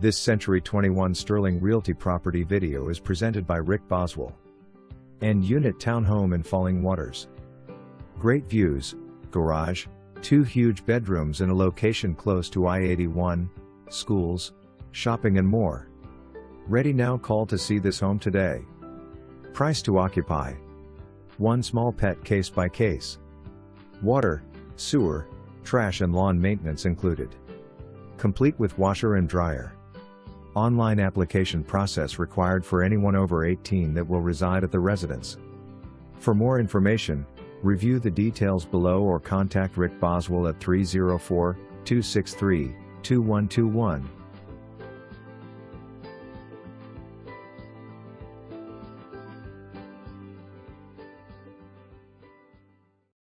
This Century 21 Sterling Realty property video is presented by Rick Boswell. End unit townhome in Falling Waters. Great views, garage, 2 huge bedrooms in a location close to I-81, schools, shopping and more. Ready now. Call to see this home today. Price to occupy. 1 small pet case by case. Water, sewer, trash and lawn maintenance included. Complete with washer and dryer. Online application process required for anyone over 18 that will reside at the residence. For more information, review the details below or contact Rick Boswell at 304-263-2121.